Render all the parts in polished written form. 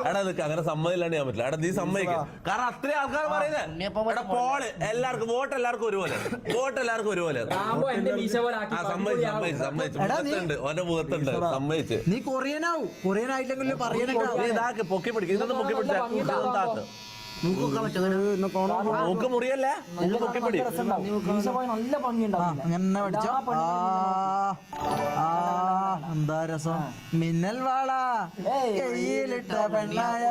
എടാ നിക്ക് അങ്ങനെ സമ്മതില്ലാണ്ട് ചെയ്യാൻ പറ്റില്ല. എടാ നീ സമ്മതിക്കും. കാരണം അത്രയും ആൾക്കാർ പറയുന്നത് പോള് എല്ലാവർക്കും വോട്ട് എല്ലാവർക്കും ഒരുപോലെ സമ്മതിച്ചു. ഓന്റെ മുഖത്തുണ്ട് സമ്മതിച്ച്. നീ കൊറിയനാവും. കൊറിയനായില്ലെങ്കിൽ ഇതാക്ക് പൊക്കി പിടിക്കും. ഇതൊന്നും പൊക്കി പിടിച്ചാക്ക് മൂക്ക് മുറിയല്ലേ പൊക്കി പിടി. നല്ല ഭംഗിയുണ്ടാവും. അങ്ങനെ പഠിച്ചോ. എന്താ രസം. മിന്നൽ വാള കയ്യിലിട്ട പെണ്ണായ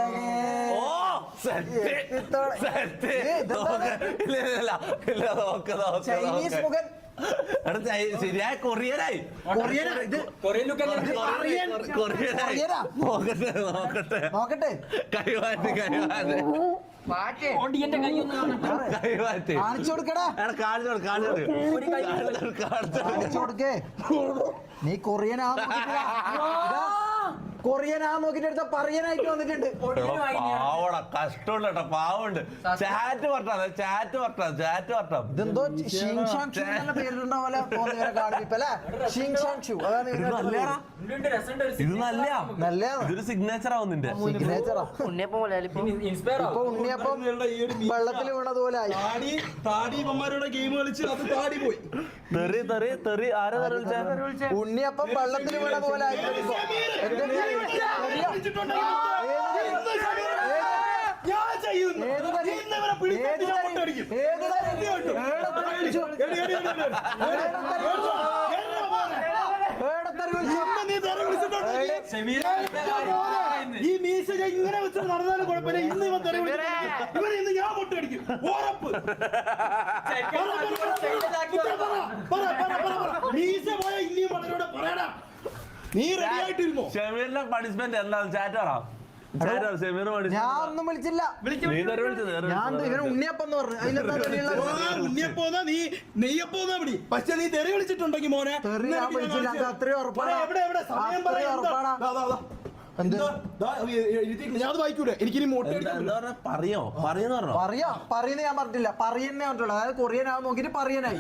ചൈനീസ് മുഖൻ. ശരിയായ കൊറിയനായി. നോക്കട്ടെ കാണിച്ചു കൊടുക്കേ. നീ കൊറിയനാ നോക്കിട്ട് എടുത്ത പറയനായിട്ട് വന്നിട്ടുണ്ട്. പാവടാ കഷ്ടമുണ്ട് കേട്ടോ. പാവുണ്ട്. ചാറ്റ് വർട്ടാം. ഇതെന്തോ പേരുണ്ട പോലെ ഇത് നല്ല ഇതൊരു സിഗ്നേച്ചർ ആവും നിന്റെ. ഇപ്പൊ ഉണ്ണിയപ്പം വെള്ളത്തിൽ വീണതുപോലെ ഗെയിം കളിച്ച് അത് താടി പോയി. ഉണ്ണിയപ്പം വെള്ളത്തിൽ വീണ പോലെ ഈ മീശ ഇങ്ങനെ വെച്ച് നടന്നാലും കുഴപ്പമില്ല. ഇന്ന് ഇവൻ തെറി ഇന്ന് ഞാൻ പൊട്ടടിക്കും ഉറപ്പ്. മീശ പോയ ഇനിയും പടരോട് പറയടാ. നീ റെഡി ആയിട്ടിരുന്നോ? ഷമീറിന്റെ പണിഷ്മെന്റ് എന്താണ്? ചാറ്റാറാ. ഞാൻ ഒന്നും വിളിച്ചില്ല. ഞാൻ ഇവന് ഉണ്ണിയപ്പം ഉണ്ണിയപ്പോന്നാ നീ നെയ്യപ്പോന്നാ പിടി. പക്ഷെ നീ തെറി വിളിച്ചിട്ടുണ്ടെങ്കിൽ മോനെ അത്രയും ഉറപ്പാണ്. ഞാൻ വായിക്കൂടെ? എനിക്കിനി പറയുന്ന ഞാൻ പറഞ്ഞിട്ടില്ല. പറയുന്നേ പറഞ്ഞിട്ടുള്ളൂ. അതായത് കൊറിയനാവും നോക്കിട്ട് പറയനായി.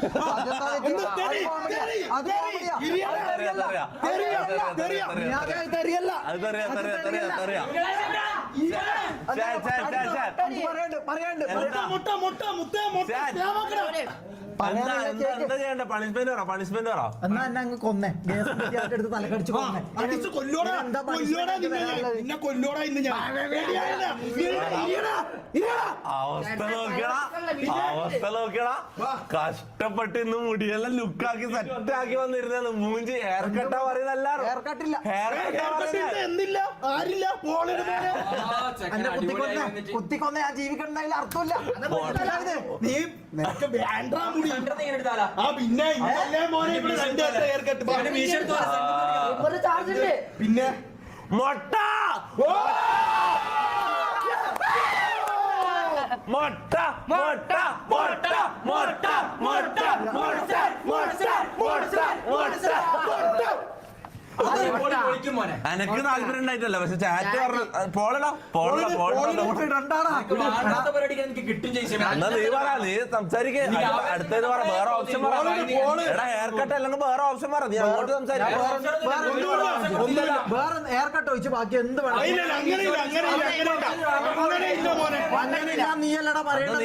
പണിഷ്മെന്റ് എന്നാ എന്നെ അങ്ങ് കൊന്നേ. എടുത്ത് തലക്കടിച്ച് കൊന്നേ. അവസ്ഥ നോക്കിയടാ. കഷ്ടപ്പെട്ട് ഇന്ന് മുടിയെല്ലാം ലുക്കാക്കി സെറ്റാക്കി വന്നിരുന്നു. മൂഞ്ചി ഹെയർ കട്ടാ പറയുന്നത് എല്ലാരും. ഹെയർ കട്ടില്ല. കുത്തിക്കൊന്ന ഞാൻ ജീവിക്കണ്ടെങ്കിൽ അർത്ഥമില്ല. പിന്നെ മൊട്ട മൊട്ട മൊട്ട മൊട്ട മൊട്ട മൊട്ട മൊട്ട മൊട്ട മൊട്ട എനക്ക് താല്പര്യം ഉണ്ടായിട്ടല്ല. പക്ഷെ ചാറ്റ് പറഞ്ഞു എന്നാ നീ പറ. നീ സംസാരിക്കേ. അടുത്തത് പറ. വേറെ ഓപ്ഷൻ പറ. എടാ ഹെയർ കട്ട് അല്ലെങ്കിൽ വേറെ ഓപ്ഷൻ പറ. നീ അങ്ങോട്ട് സംസാരിക്കും. വേറെ ഹെയർ കട്ട് ഒഴിച്ച് ബാക്കി എന്ത് വേണം? നീയല്ലടാ പറയുന്നത്.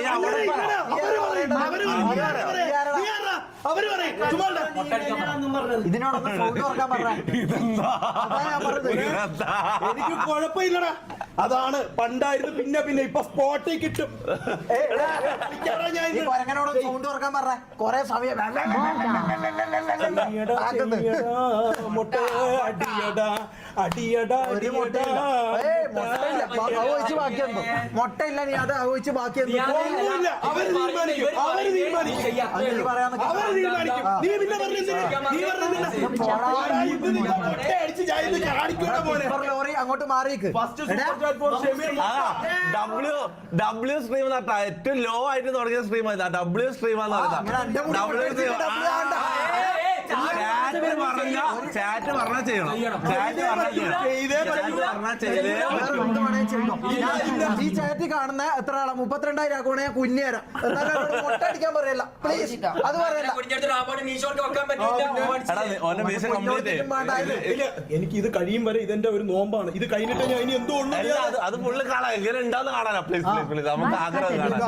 ഇതിനോടൊന്ന് സൗണ്ട് ഓർക്കാൻ പറഞ്ഞ. എനിക്ക് കുഴപ്പമില്ലടാ. അതാണ് പണ്ടായിരുന്നു. പിന്നെ പിന്നെ ഇപ്പൊ സ്പോട്ടിൽ കിട്ടും. കൊരങ്ങനോട് സൗണ്ട് ഓർക്കാൻ പറഞ്ഞ. കൊറേ സമയം മുട്ടയില്ല. നീ അത് ഒഴിച്ച് ബാക്കി ലോറി അങ്ങോട്ട് മാറിയേക്ക്. ഡബ്ല്യു സ്ട്രീം നട്ടാ ഏറ്റവും ലോ ആയിട്ട് തുടങ്ങിയ സ്ട്രീം ആയിരുന്നു. ഡബ്ല്യു സ്ട്രീം ആണെന്ന് പറയുന്നത്. ചാറ്റ് പറഞ്ഞാൽ ചെയ്യണം. ചാറ്റ് പറഞ്ഞാൽ ഈ ചാറ്റ് കാണുന്ന എത്ര ആളാ 32,000 ആക്കണേ ഞാൻ കുഞ്ഞേരാം മുട്ട അടിക്കാൻ പറയല്ല പ്ലീസ്. അത് പറയല്ല. എനിക്ക് ഇത് കഴിയും വരെ ഇതെന്റെ ഒരു നോമ്പാണ്. ഇത് കഴിഞ്ഞിട്ട് ഞാൻ ഇനി എന്തോ അത് ഫുള്ള് കാണാം. എങ്ങനെ ഉണ്ടാവുന്ന കാണാനോ. പ്ലീസ് പ്ലീസ് പ്ലീസ് നമുക്ക് ആഗ്രഹം കാണാം.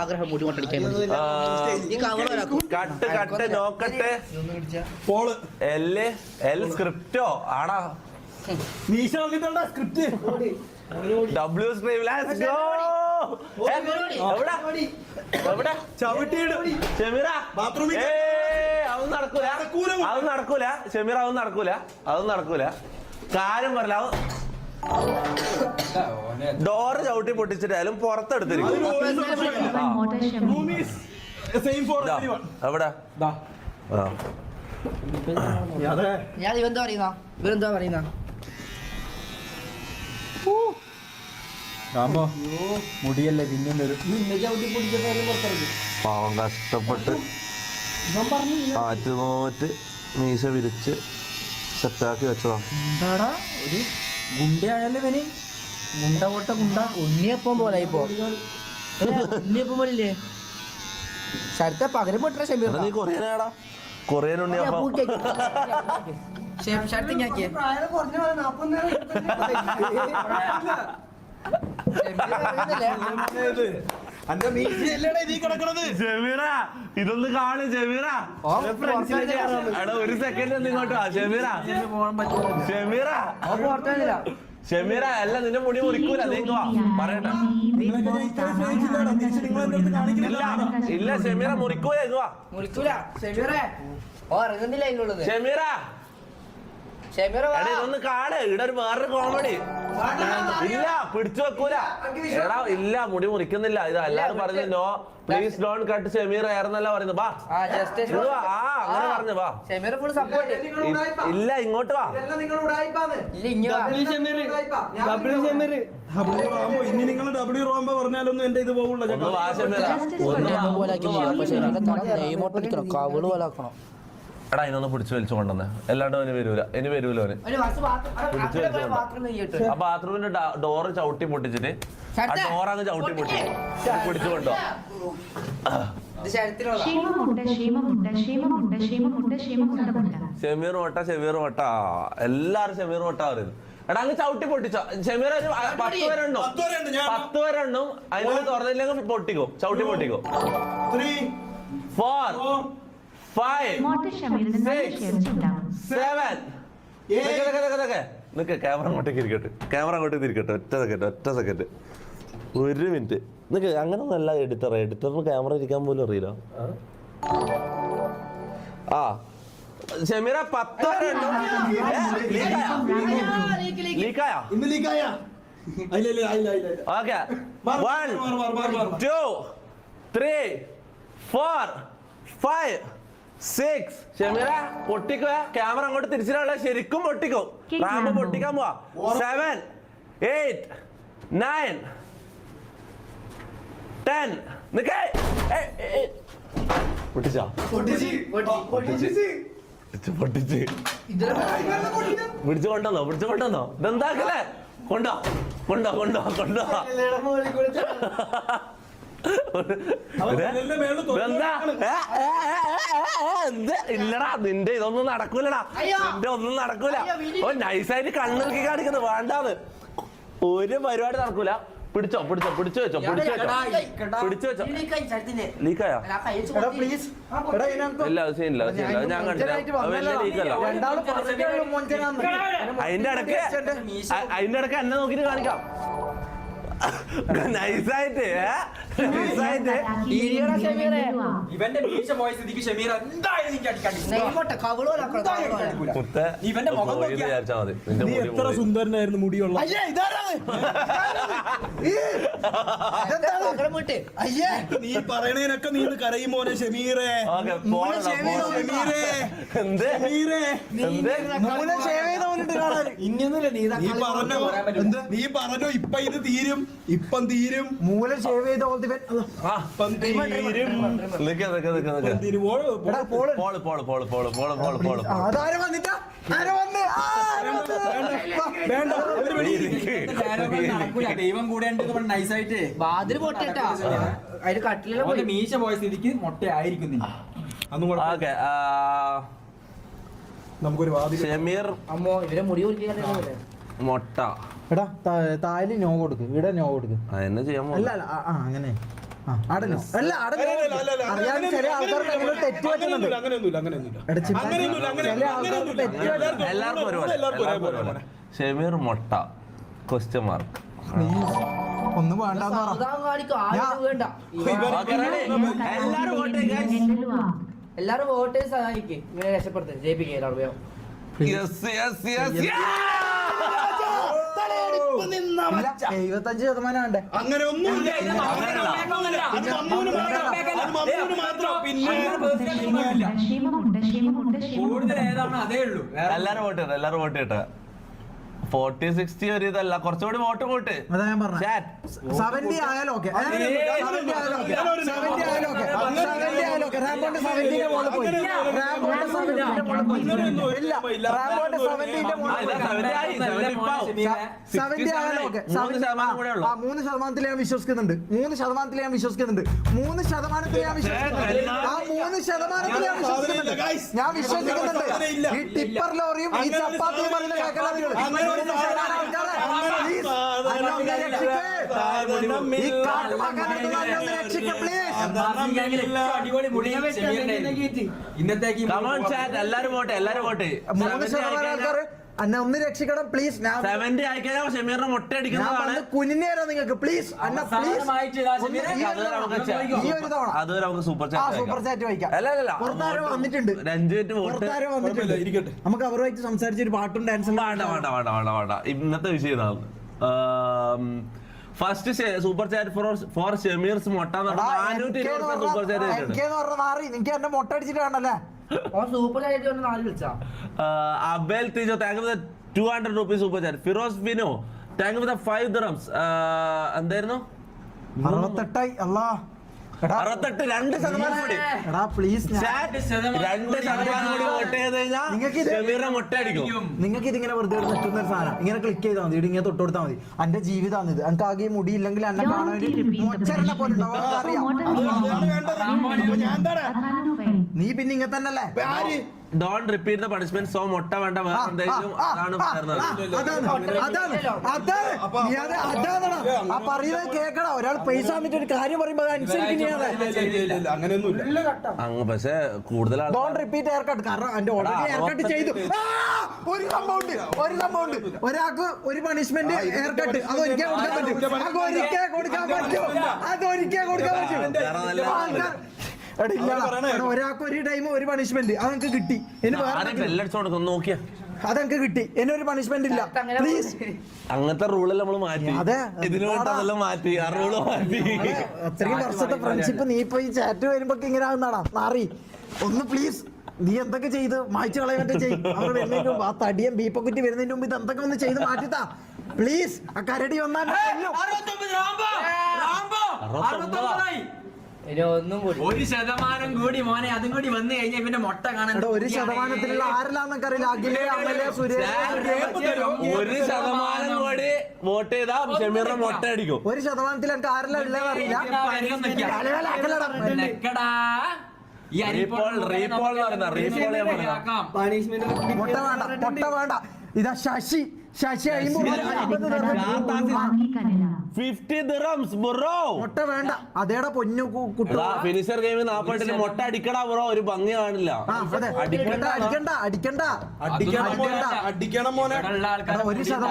ആഗ്രഹം മുടി കൊണ്ടടിക്കാൻ കട്ട് കട്ട് നോക്കട്ടെ. എൽ സ്ക്രിപ്റ്റോ ആടാ. മീശ നോക്കിട്ടുള്ള script W stream let's go. എവിടെ ചവിട്ടിയിട് ഷെമീറ. ബാത്റൂമിൽ അതൊന്നും നടക്കൂല. അതൊന്നും നടക്കൂല ഷെമീറ. അതൊന്നും നടക്കൂല. അതൊന്നും നടക്കൂല. കാര്യം പറയില്ല. ഡോറ് ചവിട്ടി പൊട്ടിച്ചിട്ടായാലും പുറത്തെടുത്തിരിക്കും. എവിടെ ഞാൻ ഇവന്താ പറയുന്ന ഇവരെന്താ പറയുന്ന മുടിയല്ലേ പിന്നെ പാവം കഷ്ടപ്പെട്ട് ആറ്റ് നോറ്റ് മീശ വിരിച്ച് സെറ്റാക്കി വെച്ചതാ. എന്താടാ ഒരു ഗുണ്ടയാണല്ലോ ഇവന്. ഗുണ്ട പോട്ട ഗുണ്ട ഉണ്ണിയപ്പം പോലെ ഇപ്പോ. ഉണ്ണിയപ്പം പോലില്ലേ ശരത്തെ പകരം പൊട്ട ഷമീർ. നീ കൊറിയനാടാ. കൊറിയൻ ഉണ്ണിയപ്പം. ശരത്ത് ഞാക്കിയേ ഷെമീറ ഇതൊന്ന് കാണും. ഷെമീറ എടാ ഒരു സെക്കൻഡ് ഒന്ന് ഇങ്ങോട്ടോ. ഷെമീറ ഷെമീറ ഷെമീറ അല്ല നിന്റെ മുടി മുറിക്കൂല. നീങ്ങുവാ പറയട്ടെ. ഇല്ല ഷെമീറ മുറിക്കൂല. ഇങ്ങുവാ മുറിക്കൂല ഷമീറേ. ഓ ഇറങ്ങുന്നില്ല അതിനുള്ളത്. ഷെമീറ എടാ ഇതൊന്ന് കാട്. ഇവിടെ ഒരു വേറൊരു കോമഡി. ഇല്ല പിടിച്ചു വെക്കൂല. എടാ ഇല്ല മുടി മുറിക്കുന്നില്ല. ഇത് എല്ലാരും പറഞ്ഞു no please don't cut Shameer ആയിരുന്നല്ല പറയുന്നത്. ബാ അങ്ങനെ പറഞ്ഞു. ബാ ഇല്ല ഇങ്ങോട്ട് വാ. ഇനി നിങ്ങൾ ഡബ്ല്യു റോംബ പറഞ്ഞാലൊന്നും എന്റെ ഇത് പോകില്ല. എടാ ഇതിനൊന്ന് പിടിച്ചു വലിച്ചു കൊണ്ടുവന്നേ. എല്ലാണ്ടും അവന് വരൂല. ഇനി വരൂല അവന്. ആ ബാത്റൂമിന്റെ ഡോറ് ചവിട്ടി പൊട്ടിച്ചിട്ട് ആ ഡോറങ്ങ് ചവിട്ടി പൊട്ടി പിടിച്ചു കൊണ്ടുപോവാ. ഷെമീർ മൊട്ട ഷെമീർ മൊട്ട എല്ലാരും ഷെമീർ മൊട്ട പറയുന്നു. എടാ അങ്ങ് ചവിട്ടി പൊട്ടിച്ചോ. ഷെമീർ ഒരു 10 പേരെണ്ണും 10 പേരെണ്ണും അതിനോട് തുറന്നില്ലെങ്കിൽ പൊട്ടിക്കോ. ചവിട്ടി പൊട്ടിക്കോ. 3 4 5 6 7 നിക്ക് ക്യാമറ അങ്ങോട്ടേക്ക് ഇരിക്കട്ടെ. ക്യാമറ അങ്ങോട്ടേക്ക് തിരിക്കട്ടെ. ഒറ്റ സെക്കൻഡ് ഒരു മിനിറ്റ് നിക്ക്. അങ്ങനെ ഒന്നല്ല എഡിറ്ററിന് ക്യാമറ ഇരിക്കാൻ പോലും അറിയില്ല. ആ ഷെമീറ 10 വരെ ലീക്കായോ? ഓക്കെ 1 2 3 4 5 6 ഷെമീറ പൊട്ടിക്കുക. ക്യാമറ അങ്ങോട്ട് തിരിച്ചിട്ടുള്ള ശരിക്കും പൊട്ടിക്കും. റാമ്പ് പൊട്ടിക്കാൻ പോവാ. 7 8 9 10 നിക്കേ. പൊട്ടിച്ചോ? പൊട്ടിച്ച് പിടിച്ചു കൊണ്ടുവന്നോ. ഇതെന്താക്കല്ലേ? കൊണ്ടോ ഇല്ലടാ നിന്റെ ഇതൊന്നും നടക്കൂലടാ. നിന്റെ ഒന്നും നടക്കൂല. ഓ നൈസായിട്ട് കണ്ണുക്കി കാണിക്കുന്നത് വേണ്ടാന്ന്. ഒരു പരിപാടി നടക്കൂല. പിടിച്ചോ ലീക്കായോ? ഇല്ല സീനില്ല ഞാൻ കണ്ടില്ല. വലിയ ലീക്കല്ല. അതിന്റെ ഇടയ്ക്ക് എന്നെ നോക്കിട്ട് കാണിക്കാം. നൈസായിട്ട് ഇവന്റെ മീശ പോയ സ്ഥിതിക്ക് ഷമീർ എന്തായാലും ഇവന്റെ മുഖം വിചാരിച്ചാ മതി. നീ എത്ര സുന്ദരനായിരുന്നു മുടിയുള്ള. നീ പറയണേനൊക്കെ നീ കരയും മോനെ ഷമീറേ. നീ പറഞ്ഞോ ഇപ്പൊ ഇത് തീരും. ഇപ്പം തീരും മൂലം ഷേവ് ചെയ്ത് ഓൾ ദി ഇപ്പം തീരും അതാരും വന്നിട്ടാ ആരോ വന്ന് വേണ്ട അവര് നടക്കൂല. ദൈവം കൂടെ ഉണ്ട് നൈസായിട്ട് വാതിൽ പൊട്ടട്ടാ അതിന് കട്ടിലെല്ലാം പോയി. മീശ പോയ സ്ഥിതിക്ക് മുട്ട ആയിരിക്കുന്നില്ല. അന്നും ഓക്കെ നമുക്കൊരു വാതിൽ ഷമീർ അമ്മോ ഇവരെ മുടി കുറിക്കാനല്ലേ മൊട്ട. എടാ താല് നോ കൊടുക്ക് ഇവിടെ നോ കൊടുക്ക്. അതെന്നെ ചെയ്യാൻ അല്ല അല്ല അങ്ങനെ അവിടെ നോ അല്ല അവിടെ അറിയാൻ ചില ആൾക്കാർക്ക് അങ്ങനെ തെറ്റ് പറ്റുന്നുണ്ട്. എടാ, ചില ആൾക്കാർക്ക് തെറ്റ് പറ്റും. എല്ലാവർക്കും ഒരുപോലെ. ഷമീർ മൊട്ട ക്വസ്റ്റ്യൻ മാർക്ക്. ഒന്നും വേണ്ടെന്ന് പറ. സാവധാനം കാണിക്കും. ആരും വേണ്ട. എല്ലാരും വോട്ട് ചെയ്ത് സഹായിക്കും ഇങ്ങനെ രക്ഷപ്പെടുത്തും ജയിപ്പിക്കുക എല്ലാവരും വേഗം. ഇല്ല, 75% ഉണ്ട്. അങ്ങനെ ഒന്നുമില്ല. അത് മമ്മൂന് മാത്രം. പിന്നെ കൂടുതൽ ഏതാണോ അതേ ഉള്ളൂ. എല്ലാരും വോട്ട് ചെയ്യട്ടെ. 40-60 ഒരു ഇതല്ല, കുറച്ചുകൂടി വോട്ട് കൂട്ട്. അതാ ഞാൻ പറഞ്ഞത്. 70 ആയാലും ഓക്കെ. 70 ആയാലും ഓക്കെ. റാമ്പോണ്ട് 70ന്റെ മുകളിൽ പോയി. റാമ്പോണ്ട് 70ന്റെ മുകളിൽ പോയി. ഇല്ല, റാമ്പോണ്ട് 70ന്റെ മുകളിൽ പോയി. 70 ആയാലും ഓക്കെ. 3% ഞാൻ വിശ്വസിക്കുന്നുണ്ട്. 3% ഞാൻ വിശ്വസിക്കുന്നുണ്ട്. 3% ഞാൻ വിശ്വസിക്കുന്നുണ്ട്. ആ 3% ഞാൻ വിശ്വസിക്കുന്നുണ്ട്. ഞാൻ വിശ്വസിക്കുന്നുണ്ട്. ഈ ടിപ്പർ ലോറിയും ഈ ചപ്പാത്തിയും പറയുന്ന കേക്കലാദികൾ അടിപൊളി മുടി ഇന്നത്തേക്ക്. എല്ലാരും വോട്ട് 3% ആൾക്കാർ അന്ന ഒന്ന് രക്ഷിക്കണം പ്ലീസ്. 70 ആയിക്കഴിഞ്ഞാൽ ഷമീറിനെ മുട്ട അടിക്കുന്നതാണ്. കുഞ്ഞിനേരാ നിങ്ങൾക്ക് പ്ലീസ് അന്ന പ്ലീസ്. ഈ ഒരു തവണ അതുവരെ നമുക്ക് സൂപ്പർ സൂപ്പർ ചാറ്റ് വായിക്കാം. അല്ല പുറത്താരോ വന്നിട്ടുണ്ട്. 5 മിനിറ്റ് വോട്ട്. പുറത്താരോ വന്നിട്ടുണ്ട്. ഇരിക്കട്ടെ. നമുക്ക് അവരുമായിട്ട് സംസാരിച്ച് ഒരു പാട്ടും ഡാൻസും വേണ്ട. ഇന്നത്തെ വിഷയം ഇതാണ്. First super chat four Shameer's മൊട്ട 420 സൂപ്പർ ചാറ്റ്. നിനക്ക് എന്നെ മൊട്ട അടിച്ചിട്ട് വേണ്ടല്ലേ? സൂപ്പർ ആയിട്ട് വന്ന് 4 വിളിച്ചാ. Abel Tijo, thank you for the 200 rupees super chat. Firoz Vino, thank you for the 5 dirhams. എന്തായിരുന്നു? 68. അല്ലാ 68 2% കൂടി. എടാ പ്ലീസ് 2% കൂടി വോട്ട് ചെയ്ത് കഴിഞ്ഞാൽ ഷമീറിനെ മുട്ട അടിക്കും. നിങ്ങൾക്ക് ഇതിങ്ങനെ വെറുതെ നിൽക്കുന്ന ഒരു സാധനം ഇങ്ങനെ ക്ലിക്ക് ചെയ്താൽ മതി. ഇങ്ങനെ തൊട്ട് കൊടുത്താൽ മതി. എന്റെ ജീവിതമാണ് ഇത്. എനിക്ക് ആകെ മുടി ഇല്ലെങ്കിൽ എന്നെ കാണാൻ വേണ്ടി മൊച്ചരനെ പോലെ ഉണ്ടാവും. അറിയാം നീ പിന്നെ ഇങ്ങനെ തന്നെയല്ലേ? Don't repeat the punishment. So മുട്ട വേണ്ട വേറെ എന്തെങ്കിലും ആണ് പറയുന്നത്. ആ പറയുന്നത് കേക്കടാ. ഒരാൾ പൈസ വന്നിട്ട് ഒരു കാര്യം പറയുമ്പോ അങ്ങ് പക്ഷെ കൂടുതൽ ഡോണ്ട് റിപ്പീറ്റ് ഹെയർ കട്ട്. കാരണം എന്റെ ഓൾറെഡി ഹെയർ കട്ട് ചെയ്തു. ഒരു സംഭവമുണ്ട്. ഒരാൾക്ക് ഒരു പണിഷ്മെന്റ് ഹെയർ കട്ട് അത് ഒരിക്കൽ കൊടുക്കാൻ പറ്റും. ഒരാൾക്ക് ഒരു ടൈം ഒരു പണിഷ്മെന്റ് അതെനിക്ക് കിട്ടി. നോക്കിയാ അതെനിക്ക് കിട്ടി. എന്നെ ഒരു പണിഷ്മെന്റ് ഇല്ല പ്ലീസ്. അങ്ങനത്തെ റൂളെല്ലാം നമ്മൾ മാറ്റി. അതെ, ഇതിന് വേണ്ടതെല്ലാം മാറ്റി. ആ റൂള് മാറ്റി. അത്രയും വർഷത്തെ ഫ്രണ്ട്ഷിപ്പ് നീ ഇപ്പൊ ഈ ചാറ്റ് വരുമ്പോ ഇങ്ങനെ ആകുന്നാടാ മാറി. ഒന്ന് പ്ലീസ് നീ എന്തൊക്കെ ചെയ്ത് മായ്ച്ചു കളയാൻ ചെയ്യും. അവർ വരുന്നതിന് മുമ്പ് ആ തടിയും ബീപ്പൊക്കുറ്റി വരുന്നതിന് മുമ്പ് ഇത് എന്തൊക്കെ ഒന്ന് ചെയ്ത് മാറ്റിത്താ പ്ലീസ്. ആ കരടി വന്നാൽ ഒന്നും കൂടി 1% കൂടി മോനെ അതും കൂടി വന്നു കഴിഞ്ഞാൽ പിന്നെ മുട്ട കാണാൻ 1% ആരെല്ലാന്നൊക്കെ അറിയില്ല. അഖിലേ, അമലേ, സുരേഷ് 1% കൂടി വോട്ട് ചെയ്താ ഷമീറിനെ മുട്ട അടിക്കും. 1% എനിക്ക് ആരെല്ലാം ഉള്ളതെന്ന് അറിയില്ല. മുട്ട വേണ്ട. ഇതാ ശശി 50 dirhams bro. മുട്ട വേണ്ട. അതേടാ പൊന്നു കുട്ടു. ഫിനിഷർ ഗെയിമിൽ 40 മുട്ട അടിക്കടാ ബ്രോ. ഒരു ഭംഗി കാണില്ല. അടിക്കണം മോനെ. 1%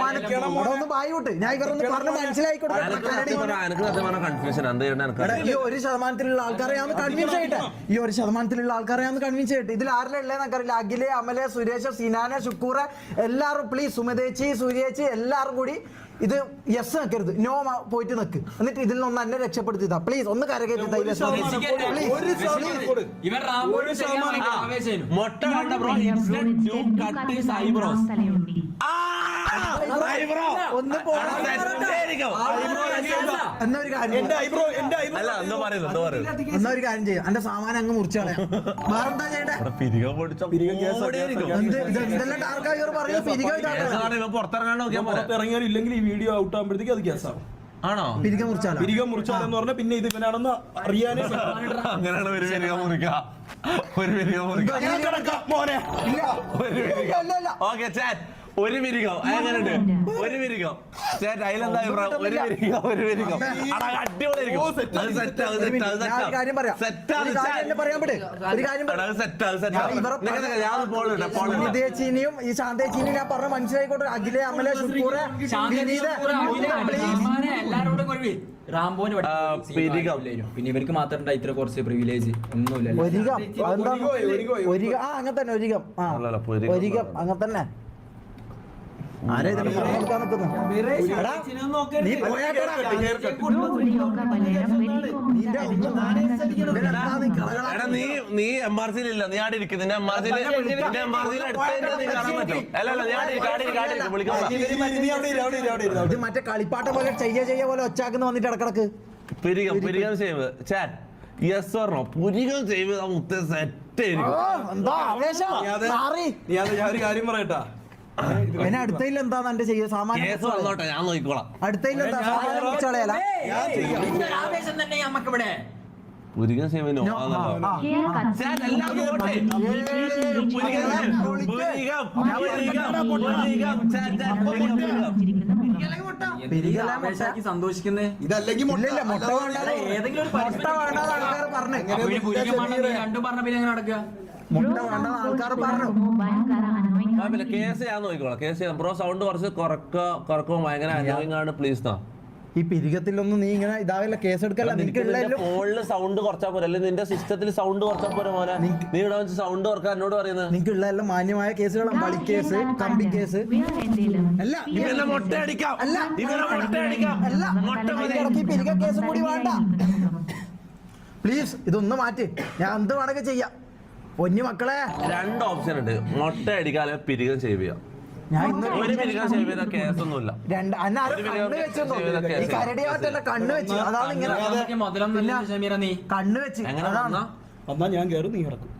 ഒന്ന് ബായി വിട്ട് ഞാൻ ഇവരൊന്ന് പറഞ്ഞ് മനസ്സിലാക്കി കൺഫ്യൂഷൻ എന്ത് ചെയ്യണ്ട. ഈ 1%-ലുള്ള ആൾക്കാരെ ഞാൻ കൺവിൻസ് ചെയ്യട്ടെ. ഈ 1%-ലുള്ള ആൾക്കാരെ ഞാൻ കൺവിൻസ് ചെയ്യട്ടെ. ഇതിൽ ആരെല്ലാം ഉള്ളതെന്നൊക്കെ അറിയില്ല. അഖിലേ, അമലേ, സുരേഷ്, സിനാന, ഷുക്കൂർ എല്ലാവരും പ്ലീസ്. സുമതേച്ചി, സൂര്യേച്ചി എല്ലാവരും കൂടി ഇത് യെസ് വെക്കരുത്, നോ പോയിട്ട് നിൽക്ക്. എന്നിട്ട് ഇതിൽ നിന്ന് എന്നെ രക്ഷപ്പെടുത്തിയതാ. പ്ലീസ് ഒന്ന് കരകയറ്റി ഇവൻ റാംബോയുടെ മൊട്ട കണ്ട ബ്രോ കട്ട് ഹിസ് ഐബ്രോസ്. ഒന്ന് എന്നൊരു കാര്യം അല്ല എന്താ പറയുന്നത്, എന്താ പറയുന്നത്? എന്നൊരു കാര്യം ചെയ്യാം, എന്റെ സാമാനം അങ്ങ് മുറിച്ചാളെ. വേറെന്താ ചെയ്യണ്ടേ? പിരികം പൊടിച്ച എന്തെല്ലാം ഡാർക്കായി പറഞ്ഞു പുറത്തിറങ്ങാൻ നോക്കിയാൽ പോലെ ഇറങ്ങിയാലും ഇല്ലെങ്കിൽ ഈ വീഡിയോ ഔട്ട് ആകുമ്പോഴത്തേക്ക് അത് കേസാവും. ആണോ? പിരികം മുറിച്ചാലോ? പിരികം മുറിച്ചാലെന്ന് പറഞ്ഞാൽ പിന്നെ ഇത് ഇവനാണെന്ന് അറിയാനേ അങ്ങനെയാണ് ഒരു പിരികം മുറിക്കാം, ഒരു പിരികം മുറിക്കാം. മോനെ ഓക്കെ ചാറ്റ് ഒരു പിരികം എങ്ങനെയുണ്ട്? ഒരു പിരികം ചാറ്റ് അതിലെന്താ അഭിപ്രായം? ഒരു പിരികം, ഒരു പിരികം അടിപൊളിയായിരിക്കും. നിതേച്ചിനെയും ഈ ശാന്തേച്ചിനെയും ഞാൻ പറഞ്ഞ മനസ്സിലായിക്കോട്ടെ. അഖിലെ, അമലെ, ശുക്കൂറെ, എല്ലാരോടും റാംബോന് പിന്നെ ഇവർക്ക് മാത്രം ഇത്ര കുറച്ച് പ്രിവിലേജ് ഒന്നുമില്ല. ഒരികം ഒരികം അങ്ങനെ തന്നെ ഒരികം ഒരികം അങ്ങനെ തന്നെ. ആരെ ഇതിന് പറഞ്ഞു കൊടുക്കാൻ നിൽക്കുന്നു? നീ പോയാക്കടാ. എടാ നീ MRC ഇല്ല, നീ ആടെ ഇരിക്കും. നിന്റെ MRC നീ കാണാൻ പറ്റും. അല്ല ഞാൻ വിളിക്കാം. ഇത് മറ്റേ കളിപ്പാട്ട പോലെ ചെയ്യ പോലെ ഒച്ചാക്കുന്ന വന്നിട്ട് ഇടക്കിടക്ക് പിരികം സേവ് ചാറ്റ് യെസ് പറഞ്ഞോ? പുരികം സേവ് മുത്തേ സെറ്റ് ആയിരിക്കും. എന്താ ആവേശം? ഞാൻ ഒരു കാര്യം പറയട്ടാ, പിന്നെ അടുത്തതിൽ എന്താ എന്റെ ചെയ്യുക? സാമാന്യ കേസ് വന്നോട്ടെ, ഞാൻ നോക്കിക്കോളാം. അടുത്തതിൽ എന്താ? സാമാന്യ ആവേശം തന്നെ നമുക്കിവിടെ പുരികം സേവ് നോ സന്തോഷിക്കുന്നേ. ഇതല്ലെങ്കിൽ മുട്ട വേണ്ടാതെ ആൾക്കാർ പറഞ്ഞു. രണ്ടും പറഞ്ഞ പിന്നെ എങ്ങനെ നടക്കുക? മുട്ട വേണ്ട ആൾക്കാർ പറഞ്ഞു. കേസ് ഞാൻ നോക്കിക്കോളാം. കേസ് ചെയ്യാം ബ്രോ. സൗണ്ട് കുറച്ച് കുറക്കും ഭയങ്കര അനോയിങ് ആണ്. പ്ലീസ് നാ ഈ പിരികത്തിലൊന്നും നീ ഇങ്ങനെ ഇതാവില്ല, കേസ് എടുക്കല്ല. ഫോണില് സൗണ്ട് കുറച്ചാ പോരെ, അല്ലെങ്കിൽ നിന്റെ സിസ്റ്റത്തിൽ സൗണ്ട് കുറച്ചാ പോരെ മോനെ. നീ ഇവിടെ വെച്ച് സൗണ്ട് കുറക്കാൻ എന്നോട് പറയുന്നത്? നിങ്ങൾക്കുള്ള എല്ലാം മാന്യമായ കേസുകളാണ്. വളി കേസ്, കമ്പി കേസ് അല്ല. ഇവനെ മൊട്ടയടിക്കാം, ഇവനെ മൊട്ടയടിക്കാം. പിരിക കേസും കൂടി വേണ്ട. പ്ലീസ് ഇതൊന്ന് മാറ്റി, ഞാൻ എന്ത് വേണമെങ്കിൽ ചെയ്യാം. പൊന്നു മക്കളെ, 2 ഓപ്ഷൻ ഉണ്ട്. മൊട്ട അടിക്കാതെ പിരികം സേവ് ചെയ്യാം. ഞാൻ ഇന്ന് ഒരു പിരികം സേവ് ചെയ്ത കേസൊന്നുമില്ല. ഈ കരടിയാട്ടല്ല കണ്ണ് വെച്ച്. അതാണ് ഇങ്ങനെ നീ കണ്ണ് വെച്ച്. അതാണ് എന്നാ ഞാൻ കയറും, നീ ഇറക്കും,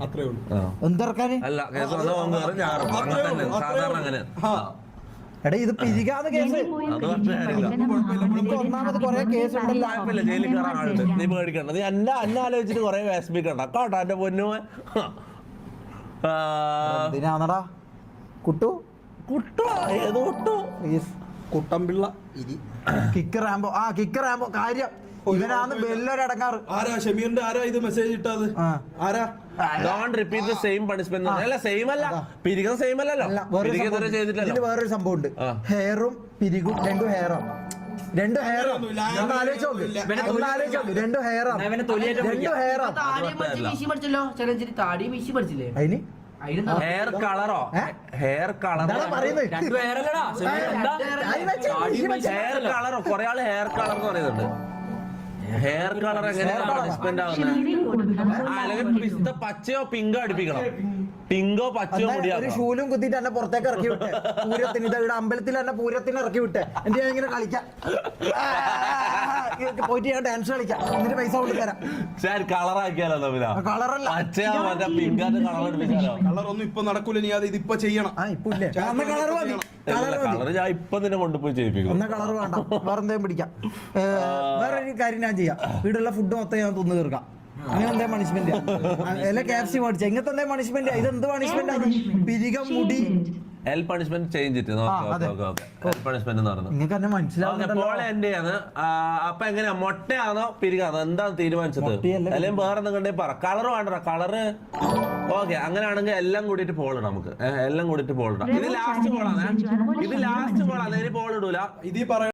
അത്രേ ഉള്ളൂ. എന്തിറക്കാന്? അല്ല കേസ് സാധാരണ അങ്ങനെ. എടാ ഇത് പിരികാതെ കേസ്. ഒന്നാമത് കൊറേ കേസ് ഉണ്ടല്ലോ. ജയിലിൽ കയറാൻ ആളുണ്ട്. നീ പേടിക്കണ്ട. നീ എന്നെ ആലോചിച്ചിട്ട് കൊറേ വിഷമിക്കണ്ട കേട്ടോ എന്റെ പൊന്നു. എന്തിനാണടാ കുട്ടു? കുട്ടു ഏത് കുട്ടു? കുട്ടമ്പിള്ള കിക്ക് റാമ്പോ. കിക്ക് റാമ്പോ കാര്യം ഇവനാണ് ബെല്ലൊരടങ്ങാറ്. ആരാ ഷമീറിന്റെ ആരാ ഇത് മെസ്സേജ് ഇട്ടത്? ആരാ? Don't repeat the same punishment. അല്ല സെയിം അല്ല, പിരികം സെയിം അല്ലല്ലോ. ഇതിൽ വേറൊരു സംഭവം ഉണ്ട്. ഹെയറും പിരികും രണ്ടും ഹെയറാണ്. രണ്ട് ഹെയറാണ്. ആലോചിച്ച് നോക്ക്. രണ്ട് ഹെയറാണ്. അതിന് ഹെയർ കളറോ? ഹെയർ കളറോ? ഹെയർ കളറോ? കൊറേ ആള് ഹെയർ കളർ എന്ന് പറയുന്നുണ്ട്. ഹെയർ കളർ എങ്ങനെയാണ് പണിഷ്മെന്റ് ആവുന്നത്? അല്ലെങ്കിൽ പിസ്ത പച്ചയോ പിങ്കോ അടിപ്പിക്കണം. പിങ്കോ പച്ചയോ ഒരു ഷൂലും കുത്തിട്ട് എന്നെ പുറത്തേക്ക് ഇറക്കി വിട്ടെ. പൂരത്തിന് ഇവിടെ അമ്പലത്തിൽ എന്നെ പൂരത്തിന് ഇറക്കി വിട്ടെ. എന്റെ ഞാൻ ഇങ്ങനെ കളിക്കാം, പോയിട്ട് ഞാൻ ഡാൻസ് കളിക്കാം, എന്നിട്ട് പൈസ കൊണ്ട് തരാം. കളറാക്കിയാലോ? കളറല്ല, പച്ചയോ മറ്റേ പിങ്കാന്റെ കളർ അടിപ്പിച്ചാലോ? കളറൊന്നും ഇപ്പൊ നടക്കൂല. നീ അത് ഇതിപ്പോ ചെയ്യണം. ഇപ്പൊ ഇല്ലേ? കളർ മതി. കളർ ഞാൻ ഇപ്പൊ തന്നെ കൊണ്ടുപോയി ചെയ്യിപ്പിക്കും. എന്നാ കളർ വേണ്ട, വേറെ എന്തെങ്കിലും പിടിക്കാം. വേറെ ഒരു കാര്യം ഞാൻ ചെയ്യാം. വീടുള്ള ഫുഡ് മൊത്തം ഞാൻ തിന്നു തീർക്കാം. അങ്ങനെ എന്താ പണിഷ്മെന്റ്? അല്ലെ KFC മേടിച്ച ഇങ്ങനത്തെ എന്താ പണിഷ്മെന്റ്? ഇതെന്ത് പണിഷ്മെന്റ് ആണ്? പിരികം മുടി എൽ പണിഷ്മെന്റ് ചേഞ്ച് ഇട്ട് പണിഷ്മെന്റ് എന്ന് പറഞ്ഞു. നിങ്ങൾക്ക് എന്നെ മനസ്സിലാവുന്നുണ്ടല്ലോ. അപ്പൊ എങ്ങനെയാ, മൊട്ടയാണോ പിരികാണോ? എന്താണ് തീരുമാനിച്ചത്? അല്ലെങ്കിൽ വേറെ എന്തെങ്കിലും പറ. കളർ വേണ്ട, കളറ് ഓക്കെ. അങ്ങനെയാണെങ്കിൽ എല്ലാം കൂടിയിട്ട് പോളിടാം നമുക്ക്. എല്ലാം കൂടിയിട്ട് പോളിടാം. ഇത് ലാസ്റ്റ് പോളാണ്, ഇത് ലാസ്റ്റ് പോളാണ്. ഇനി പോൾ ഇടൂല. ഇതിൽ പറയണം